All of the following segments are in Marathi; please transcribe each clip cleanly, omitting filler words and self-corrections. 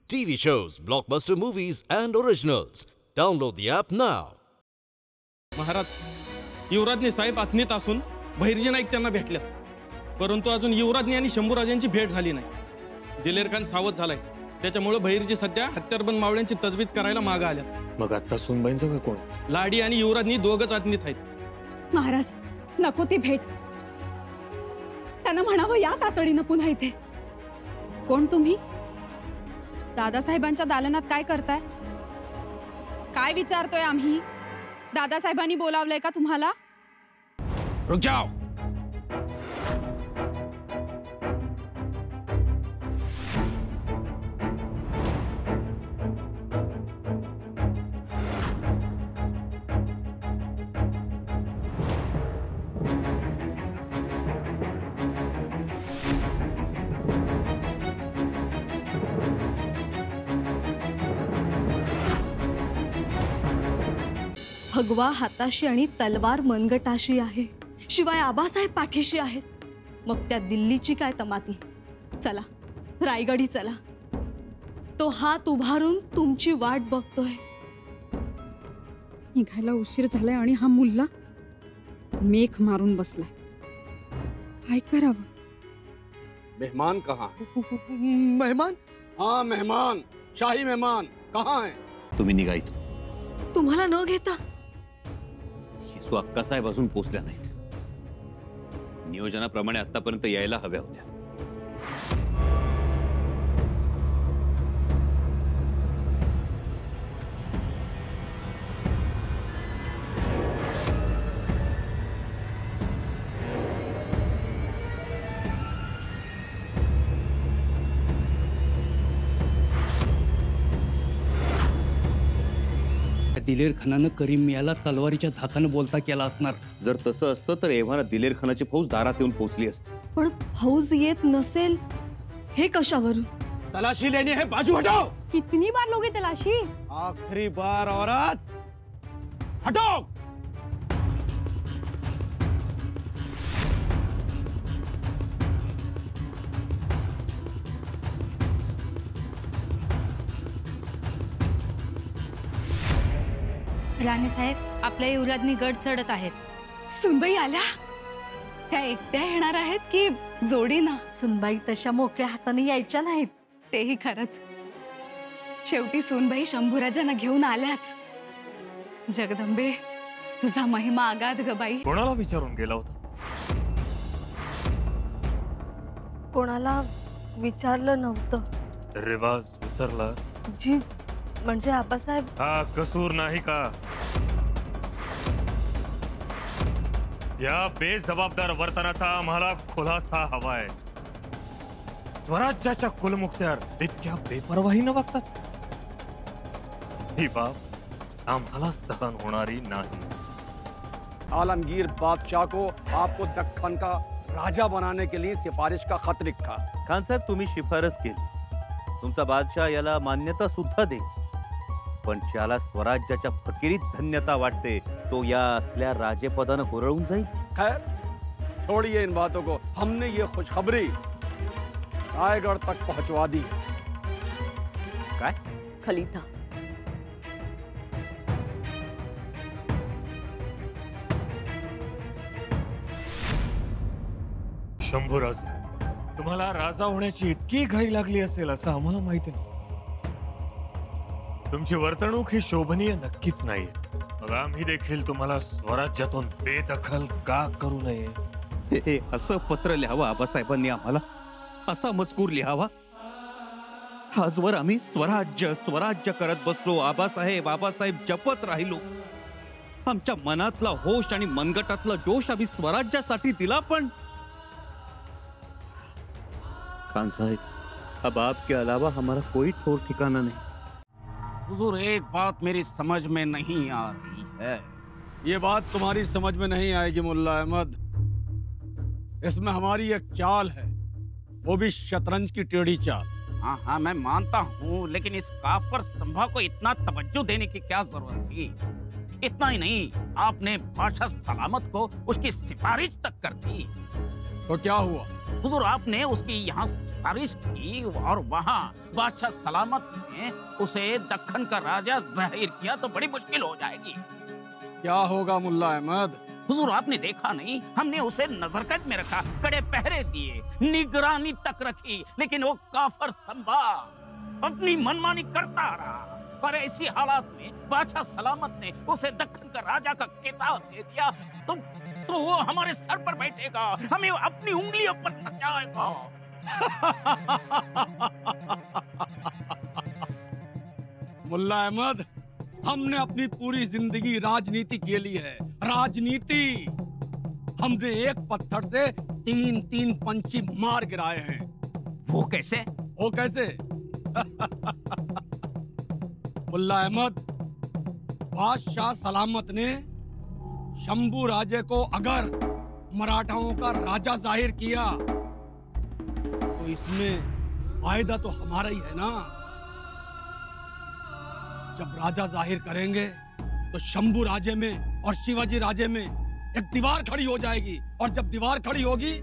TV shows, blockbuster movies, and originals. Download the app now. Maharaj, युवराजने साहेब आत्मीयत असून बहिर्जी नाईक त्यांना भेटल्यात, परंतु अजून युवराजनी आणि शंभूराजांची भेट झाली नाही. दिलेर खान सावध झालाय, त्याच्यामुळे बहिर्जी सध्या हत्यारबंद मावळ्यांची तजवीज करायला मागे आल्यात. मग आता सुनबाईंचं का कोण? लाडी आणि युवराजनी दोघच आत्मीयत आहेत. महाराज, नको ती भेट. त्यांना म्हणावं या तातडीनं पुन्हा इथे. कोण तुम्ही? दादासाहेबांच्या दालनात काय करताय? काय विचारतोय आम्ही? दादासाहेबांनी बोलावलंय का तुम्हाला? रुक जाओ. भगवा हाताशी आणि तलवार मनगटाशी आहे, शिवाय आबासाहेब पाठीशी आहेत. मग त्या दिल्लीची काय तमाती? चला रायगडी चला. तो हात उभारून तुमची वाट बघतोय. निघायला उशीर झालाय आणि हा मुल्ला मेख मारून बसलाय. काय करावं? मेहमान कहाँ? मेहमान? हाँ मेहमान, शाही मेहमान कहाँ है? तुम्ही निघा इथून. तुम्हाला न घेता येसू अक्कासाहेब अजून पोचल्या नाहीत. नियोजनाप्रमाणे आतापर्यंत यायला हव्या होत्या. दिलेर खानानं करीम मियाला तलवारीच्या धाकानं बोलता केला असणार. जर तसं असतं तर एव्हाना दिलेर खानाची फौज दारात येऊन पोहोचली असती. पण फौज येत नसेल हे कशावरून? तलाशी लेनी है, बाजू हटाओ. कितनी बार लोगे तलाशी? आखिरी बार औरत, हटाओ. राणी साहेब, आपल्या युवराजनी गड चढत आहेत. सुनबाई आल्या? त्या एकट्या येणार आहेत की जोडीनं? सुनबाई तशा मोकळ्या हाताने यायच्या नाहीत. तेही खरंच. शेवटी सुनबाई शंभूराजांना घेऊन आल्याच. जगदंबे, तुझा महिमा आगाध ग बाई. कोणाला विचारून गेला होता? कोणाला विचारलं नव्हतं. रिवाज विसरला? जी, म्हणजे आबासाहेब. हा कसूर नाही का? या बेजबाबदार वर्तनाचा आम्हाला खुलासा हवाय. स्वराज्याच्या कुलमुखत्यार इतक्या बेपरवाहीनं वागतात. ही बाब आम्हाला सहन होणारी नाही. आलमगीर बादशाह को आपको दक्कन का राजा बनाने के लिए सिफारिश का खत लिखा. खान साहेब, तुम्ही शिफारस केली. तुमचा बादशाह याला मान्यता सुद्धा दे. पण ज्याला स्वराज्याच्या फकिरीत धन्यता वाटते तो या असल्या राजेपदानं हुरळून जाईल. खैर छोड़िए इन बातों को. हमने ये खुशखबरी रायगढ़ तक पहुंचवा दी. काय? खलीफा, शंभूराज, तुम्हाला राजा होण्याची इतकी घाई लागली असेल असं आम्हाला माहिती नव्हतं. तुमची वर्तणूक ही शोभनीय नक्कीच नाही. मग आम्ही देखील तुम्हाला स्वराज्यातून बेदखल का करू नये? हे असं पत्र लिहावं आबासाहेबांनी आम्हाला? असा मजकूर लिहावा? आजवर आम्ही स्वराज्य स्वराज्य करत बसलो. आबासाहेब जपत राहिलो. आमच्या मनातला होश आणि मनगटातला जोश आम्ही स्वराज्यासाठी दिला. पण खान साहब, अब आपके अलावा हमारा कोई ठोर ठिकाना नहीं. हुजूर, एक बात मेरी समझ में नहीं आ रही है. ये बात तुम्हारी समझ में नहीं आएगी मुल्ला अहमद. इसमें हमारी एक चाल है, वो भी शतरंज की टेढ़ी चाल. हाँ हाँ, मैं मानता हूँ, लेकिन इस काफर संभा को इतना तवज्जो देने की क्या जरूरत थी? इतना ही नहीं, आपने बादशाह सलामत को उसकी सिफारिश तक कर दी. तो क्या हुआ? हुजूर, आपने उसकी यहाँ सिफारिश की और वहाँ बादशाह सलामत ने उसे दक्कन का राजा जाहिर किया तो बड़ी मुश्किल हो जाएगी। क्या होगा मुल्ला अहमद? हुजूर, आपने देखा नहीं, हमने उसे नजरकैद में रखा, कड़े पहरे दिए, निगरानी तक रखी, लेकिन वो काफर संभा अपनी मनमानी करता रहा। पर ऐसी हालात में बादशाह सलामत ने उसे दक्कन का राजा का खिताब दे दिया तो वो हमारे सर पर बैठेगा, हमें अपनी उंगलियों पर नचाएगा। मुल्ला अहमद, हमने अपनी पूरी जिंदगी राजनीति के लिए है। राजनीति, हमने एक पत्थर से 3 पंछी मार गिराए हैं। वो कैसे? वो कैसे? मुल्ला अहमद, बादशाह सलामत ने शंभू राजे को अगर मराठाओं का राजा जाहिर किया तो इसमें फायदा तो हमारा ही है ना। जब राजा जाहिर करेंगे तो शंभू राजे में और शिवाजी राजे में एक दीवार खड़ी हो जाएगी, और जब दीवार खड़ी होगी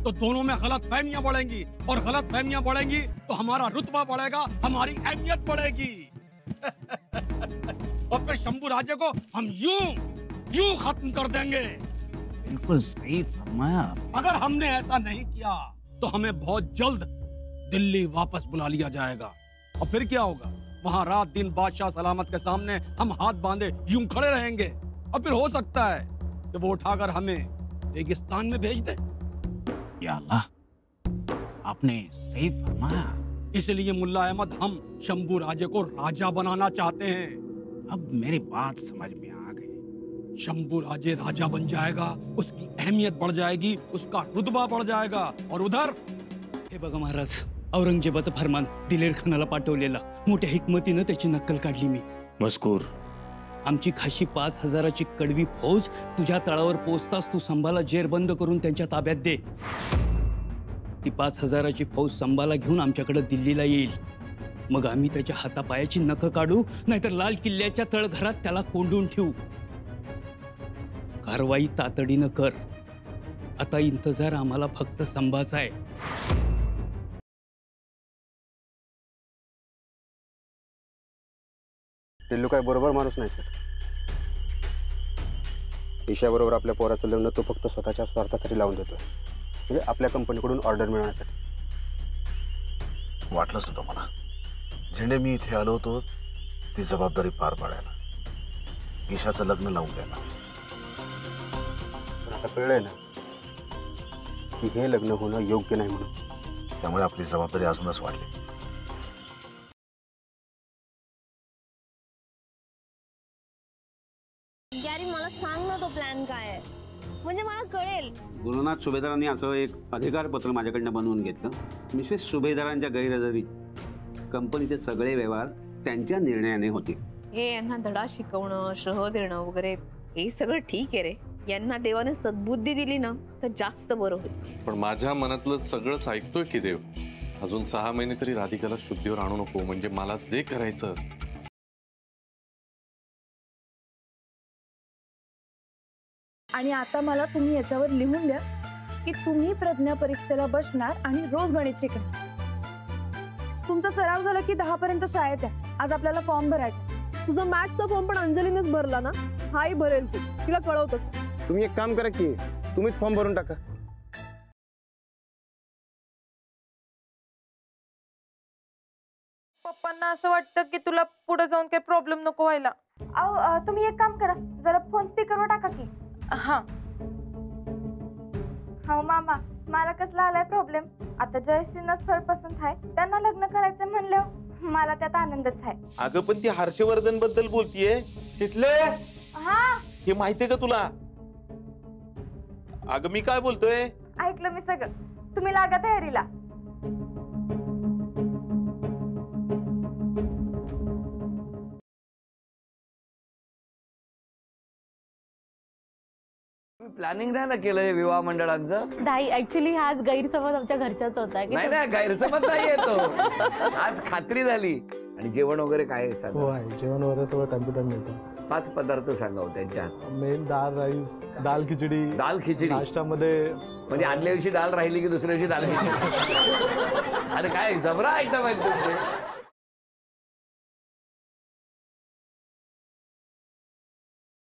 तो दोनों में गलतफहमियां बढ़ेंगी, और गलतफहमियां बढ़ेंगी तो हमारा रुतबा बढ़ेगा, हमारी अहमियत बढ़ेगी। और फिर शंभू राजे को हम यूं खत्म कर देंगे। बिल्कुल सही फरमाया। अगर हमने ऐसा नहीं किया तो हमें बहुत जल्द दिल्ली वापस बुला लिया जाएगा, और फिर क्या होगा? वहाँ रात दिन बादशाह सलामत के सामने हम हाथ बांधे यूं खड़े रहेंगे, और फिर हो सकता है कि वो उठाकर हमें रेगिस्तान में भेज दे। या अल्लाह, आपने सही फरमाया। इसलिए मुल्ला अहमद, हम शंभू राजे को राजा बनाना चाहते हैं। अब मेरी बात समझ में आ गई। शंभू राजे राजा बन जाएगा, उसकी अहमियत बढ़ जाएगी, उसका रुतबा बढ़ जाएगा, और उधर हे बघा महाराज, औरंगजेबाचं फरमान दिलेर खानाला पाठवलेला, मोठ्या हिकमतीनं त्याची नक्कल काढली मी। मजकूर, आमची खाशी 5000ची कडवी फौज तुझ्या तळावर पोहोचताच तू संभाला जेरबंद करून त्यांच्या ताब्यात दे। ती 5000ची फौज संभाला घेऊन आमच्याकडे दिल्लीला येईल, मग आम्ही त्याच्या हातापायाची नखं काढू, नाहीतर लाल किल्ल्याच्या तळघरात त्याला कोंडून ठेवू। कारवाई तातडीनं कर, आता इंतजार आम्हाला फक्त संभाचा आहे। टिल्लू काय बरोबर माणूस नाही सर। ईशाबरोबर आपल्या पोराचं लग्न तो फक्त स्वतःच्या स्वार्थासाठी लावून देतोय, म्हणजे आपल्या कंपनीकडून ऑर्डर मिळवण्यासाठी। वाटलंच होतं मला, जेणे मी इथे आलो होतो ती जबाबदारी पार पाडायला, ईशाचं लग्न लावून द्यायला। पण आता कळलंय ना की हे लग्न होणं योग्य नाही म्हणून, त्यामुळे आपली जबाबदारी अजूनच वाढली। यारी, मला सांग ना तो प्लॅन काय आहे, म्हणजे मला कळेल। गुरुनाथ सुभेदारांनी असं एक अधिकारपत्र माझ्याकडनं बनवून घेतलं। मिसेस सुभेदारांच्या गैरहजेरीत कंपनीचे सगळे व्यवहार त्यांच्या निर्णयाने होते। हे यांना धडा शिकवणं, शह देणं वगैरे हे सगळं ठीक आहे रे, यांना देवाने सद्बुद्धी दिली ना तर जास्त बरं होईल। पण माझ्या मनातलं सगळंच ऐकतोय की देव, अजून 6 महिने तरी राधिकाला शुद्धीवर आणू नको, म्हणजे मला जे करायचं। आणि आता मला तुम्ही याच्यावर लिहून द्या की तुम्ही प्रज्ञा परीक्षेला बसणार आणि रोज गणित शिकणार। तुमचा सराव झाला की 10 पर्यंत शाळेत आहे। आज आपल्याला फॉर्म भरायचा। तुझा मॅथ्सचा फॉर्म पण अंजलीनेच भरला ना? हाही भरेल तू, तिला कळवतोस। तुम्ही एक काम करा की तुम्हीच फॉर्म भरून टाका। पप्पांना असं वाटतं की तुला पुढे जाऊन काही प्रॉब्लेम नको व्हायला। अहो, तुम्ही एक काम करा, जरा फोन स्पीकरवर टाका की। हां हो मामा, मला कसला आलाय प्रॉब्लेम। आता जयश्रीना स्थळ पसंत आहे, त्यांना लग्न करायचं म्हणल्यावर मला त्यात आनंदच आहे। अगं पण ती हर्षवर्धन बद्दल बोलतीये तिथले, हा हे माहितीये का तुला? अगं मी काय बोलतोय? ऐकलं मी सगळं, तुम्ही लागा तयारीला। प्लॅनिंग नाही ना केलं विवाह मंडळांचं? नाही, ऍक्च्युली आज गैरसमज आमच्या घरच्याच होता। नाही नाही, गैरसमज नाही येतो, आज खात्री झाली। आणि जेवण वगैरे काय आहे? हो आहे, जेवण वगैरे सगळं कॉम्प्युटर मिळतं। 5 पदार्थ सांगाव त्यांच्या मेन दाल राईस, दाल खिचडी. नाश्त्यामध्ये म्हणजे आदल्या दिवशी दाल राहिली की दुसऱ्या दिवशी दाल खिचडी. अरे काय जबरा आयटम आहेत तुमचे.